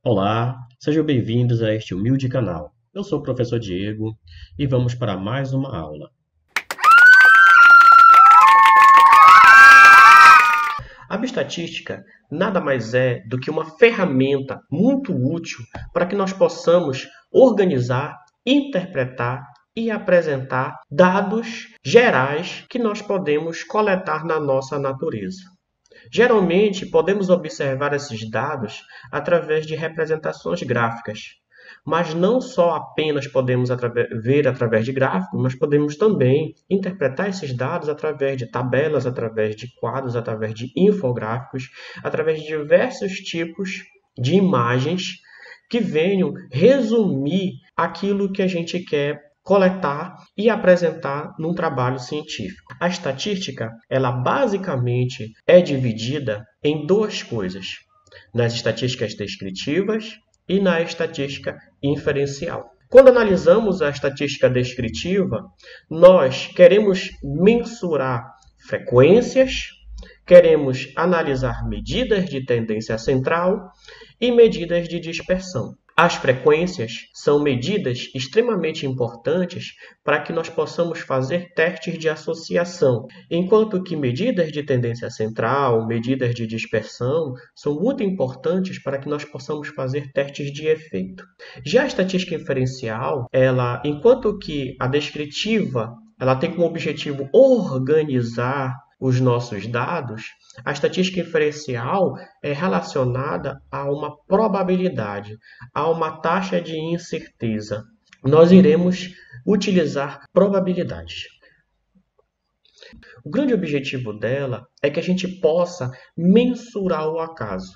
Olá, sejam bem-vindos a este humilde canal. Eu sou o professor Diego e vamos para mais uma aula. A bioestatística nada mais é do que uma ferramenta muito útil para que nós possamos organizar, interpretar e apresentar dados gerais que nós podemos coletar na nossa natureza. Geralmente, podemos observar esses dados através de representações gráficas, mas não só apenas podemos ver através de gráficos, mas podemos também interpretar esses dados através de tabelas, através de quadros, através de infográficos, através de diversos tipos de imagens que venham resumir aquilo que a gente quer coletar e apresentar num trabalho científico. A estatística, ela basicamente é dividida em duas coisas: nas estatísticas descritivas e na estatística inferencial. Quando analisamos a estatística descritiva, nós queremos mensurar frequências, queremos analisar medidas de tendência central e medidas de dispersão. As frequências são medidas extremamente importantes para que nós possamos fazer testes de associação, enquanto que medidas de tendência central, medidas de dispersão, são muito importantes para que nós possamos fazer testes de efeito. Já a estatística inferencial, enquanto que a descritiva, ela tem como objetivo organizar os nossos dados, a estatística inferencial é relacionada a uma probabilidade, a uma taxa de incerteza. Nós iremos utilizar probabilidades. O grande objetivo dela é que a gente possa mensurar o acaso.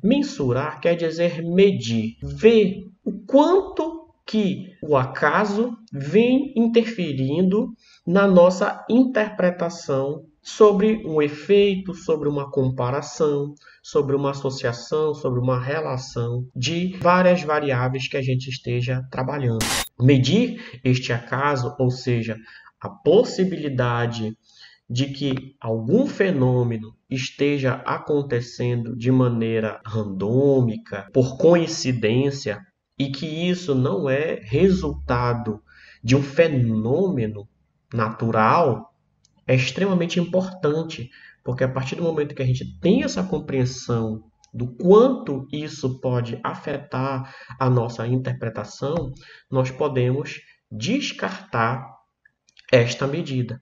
Mensurar quer dizer medir, ver o quanto que o acaso vem interferindo na nossa interpretação sobre um efeito, sobre uma comparação, sobre uma associação, sobre uma relação de várias variáveis que a gente esteja trabalhando. Medir este acaso, ou seja, a possibilidade de que algum fenômeno esteja acontecendo de maneira randômica, por coincidência, e que isso não é resultado de um fenômeno natural, é extremamente importante, porque a partir do momento que a gente tem essa compreensão do quanto isso pode afetar a nossa interpretação, nós podemos descartar esta medida.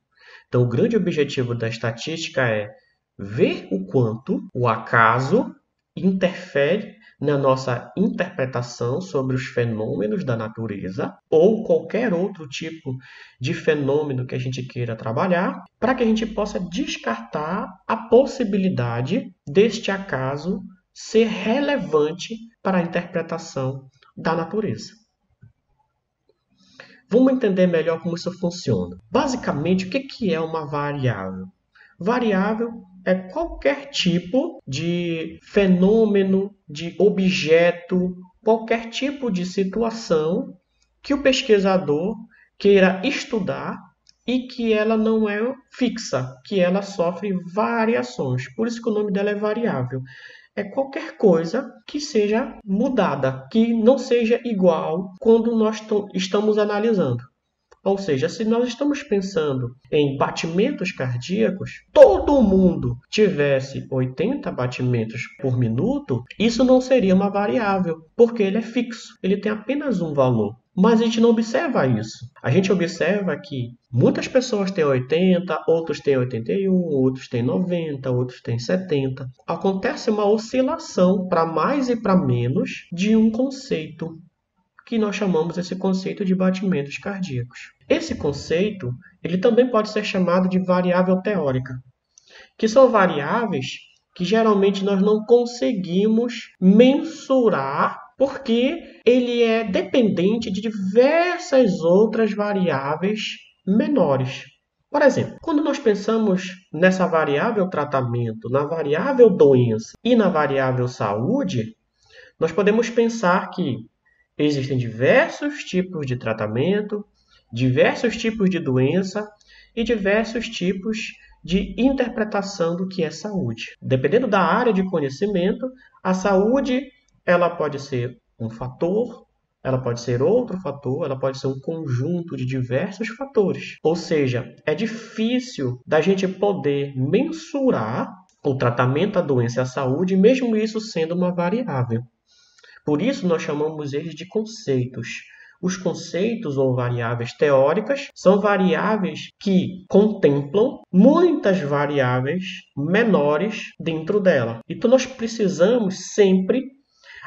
Então, o grande objetivo da estatística é ver o quanto o acaso interfere na nossa interpretação sobre os fenômenos da natureza ou qualquer outro tipo de fenômeno que a gente queira trabalhar, para que a gente possa descartar a possibilidade deste acaso ser relevante para a interpretação da natureza. Vamos entender melhor como isso funciona. Basicamente, o que é uma variável? Variável é qualquer tipo de fenômeno, de objeto, qualquer tipo de situação que o pesquisador queira estudar e que ela não é fixa, que ela sofre variações. Por isso que o nome dela é variável. É qualquer coisa que seja mudada, que não seja igual quando nós estamos analisando. Ou seja, se nós estamos pensando em batimentos cardíacos, todo mundo tivesse 80 batimentos por minuto, isso não seria uma variável, porque ele é fixo, ele tem apenas um valor. Mas a gente não observa isso. A gente observa que muitas pessoas têm 80, outros têm 81, outros têm 90, outros têm 70. Acontece uma oscilação para mais e para menos de um conceito, que nós chamamos esse conceito de batimentos cardíacos. Esse conceito, ele também pode ser chamado de variável teórica, que são variáveis que geralmente nós não conseguimos mensurar porque ele é dependente de diversas outras variáveis menores. Por exemplo, quando nós pensamos nessa variável tratamento, na variável doença e na variável saúde, nós podemos pensar que existem diversos tipos de tratamento, diversos tipos de doença e diversos tipos de interpretação do que é saúde. Dependendo da área de conhecimento, a saúde ela pode ser um fator, ela pode ser outro fator, ela pode ser um conjunto de diversos fatores. Ou seja, é difícil da gente poder mensurar o tratamento, a doença e a saúde, mesmo isso sendo uma variável. Por isso, nós chamamos eles de conceitos. Os conceitos ou variáveis teóricas são variáveis que contemplam muitas variáveis menores dentro dela. Então, nós precisamos sempre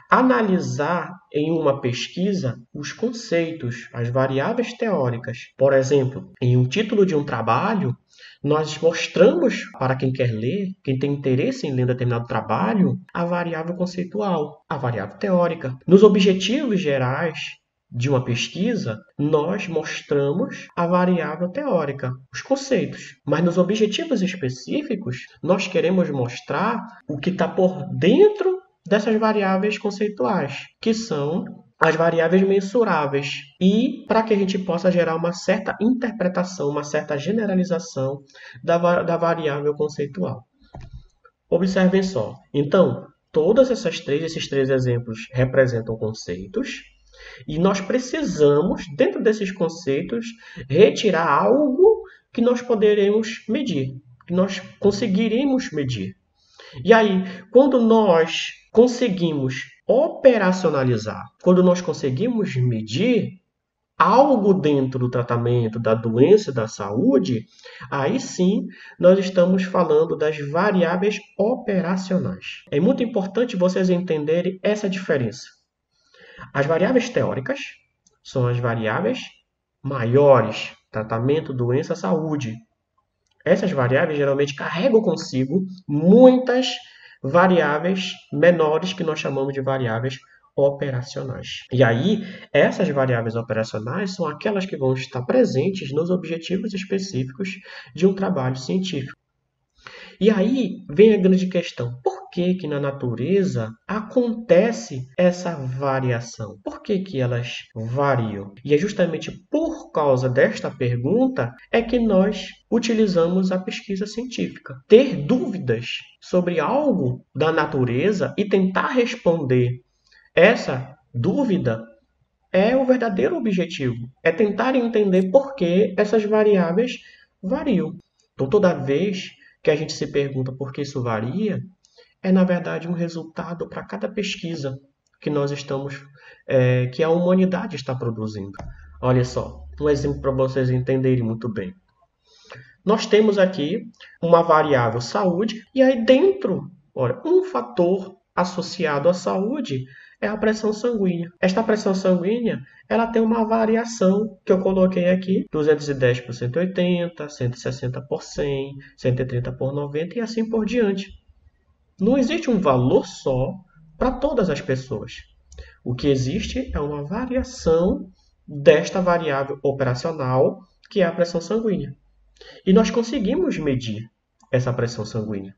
analisar em uma pesquisa os conceitos, as variáveis teóricas. Por exemplo, em um título de um trabalho, nós mostramos para quem quer ler, quem tem interesse em ler um determinado trabalho, a variável conceitual, a variável teórica. Nos objetivos gerais de uma pesquisa, nós mostramos a variável teórica, os conceitos. Mas nos objetivos específicos, nós queremos mostrar o que está por dentro dessas variáveis conceituais, que são as variáveis mensuráveis, e para que a gente possa gerar uma certa interpretação, uma certa generalização da variável conceitual. Observem só. Então, esses três exemplos representam conceitos, e nós precisamos, dentro desses conceitos, retirar algo que nós poderemos medir, que nós conseguiremos medir. E aí, quando nós conseguimos operacionalizar, quando nós conseguimos medir algo dentro do tratamento da doença e da saúde, aí sim nós estamos falando das variáveis operacionais. É muito importante vocês entenderem essa diferença. As variáveis teóricas são as variáveis maiores, tratamento, doença, saúde. Essas variáveis geralmente carregam consigo muitas variáveis menores que nós chamamos de variáveis operacionais. E aí, essas variáveis operacionais são aquelas que vão estar presentes nos objetivos específicos de um trabalho científico. E aí vem a grande questão: por que na natureza acontece essa variação? Por que elas variam? E é justamente por causa desta pergunta é que nós utilizamos a pesquisa científica. Ter dúvidas sobre algo da natureza e tentar responder essa dúvida é o verdadeiro objetivo. É tentar entender por que essas variáveis variam. Então, toda vez que a gente se pergunta por que isso varia, é na verdade um resultado para cada pesquisa que nós estamos, que a humanidade está produzindo. Olha só, um exemplo para vocês entenderem muito bem. Nós temos aqui uma variável saúde, e aí dentro, olha, um fator associado à saúde é a pressão sanguínea. Esta pressão sanguínea, ela tem uma variação que eu coloquei aqui, 210 por 180, 160 por 100, 130 por 90 e assim por diante. Não existe um valor só para todas as pessoas. O que existe é uma variação desta variável operacional, que é a pressão sanguínea. E nós conseguimos medir essa pressão sanguínea.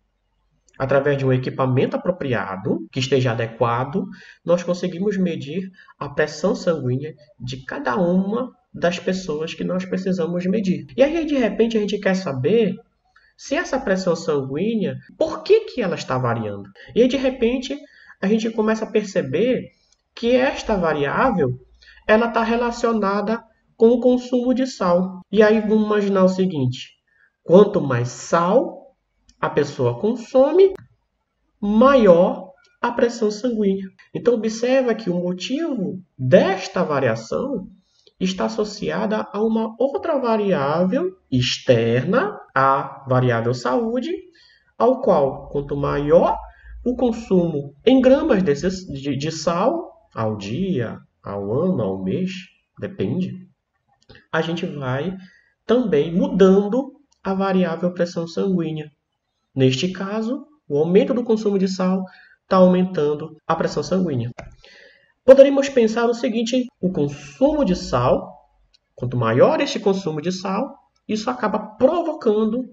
Através de um equipamento apropriado, que esteja adequado, nós conseguimos medir a pressão sanguínea de cada uma das pessoas que nós precisamos medir. E aí, de repente, a gente quer saber se essa pressão sanguínea, por que ela está variando? E aí, de repente, a gente começa a perceber que esta variável ela está relacionada com o consumo de sal. E aí, vamos imaginar o seguinte: quanto mais sal a pessoa consome, maior a pressão sanguínea. Então, observa que o motivo desta variação está associada a uma outra variável externa à variável saúde, ao qual, quanto maior o consumo em gramas de sal ao dia, ao ano, ao mês, depende, a gente vai também mudando a variável pressão sanguínea. Neste caso, o aumento do consumo de sal está aumentando a pressão sanguínea. Poderíamos pensar o seguinte: o consumo de sal, quanto maior este consumo de sal, isso acaba provocando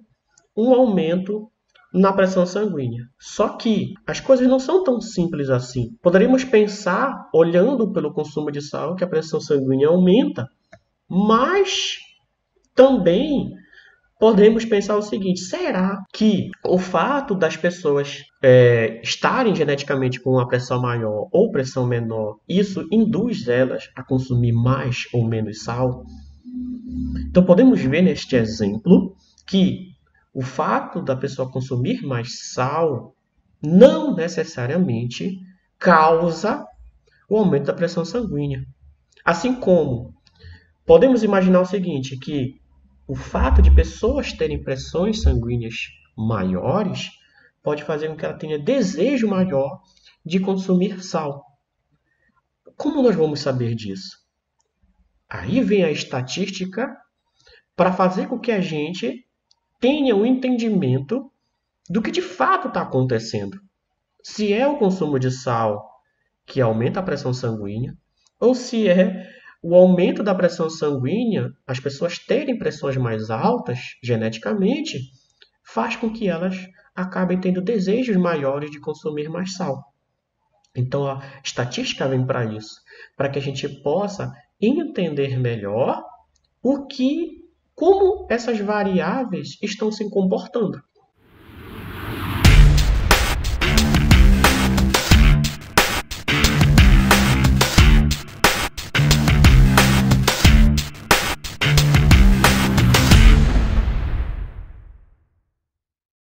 um aumento na pressão sanguínea. Só que as coisas não são tão simples assim. Poderíamos pensar, olhando pelo consumo de sal, que a pressão sanguínea aumenta, mas também podemos pensar o seguinte: será que o fato das pessoas estarem geneticamente com uma pressão maior ou pressão menor, isso induz elas a consumir mais ou menos sal? Então podemos ver neste exemplo que o fato da pessoa consumir mais sal não necessariamente causa o aumento da pressão sanguínea. Assim como podemos imaginar o seguinte, que o fato de pessoas terem pressões sanguíneas maiores pode fazer com que ela tenha desejo maior de consumir sal. Como nós vamos saber disso? Aí vem a estatística para fazer com que a gente tenha um entendimento do que de fato está acontecendo. Se é o consumo de sal que aumenta a pressão sanguínea, ou se é o aumento da pressão sanguínea, as pessoas terem pressões mais altas geneticamente, faz com que elas acabem tendo desejos maiores de consumir mais sal. Então a estatística vem para isso, para que a gente possa entender melhor como essas variáveis estão se comportando.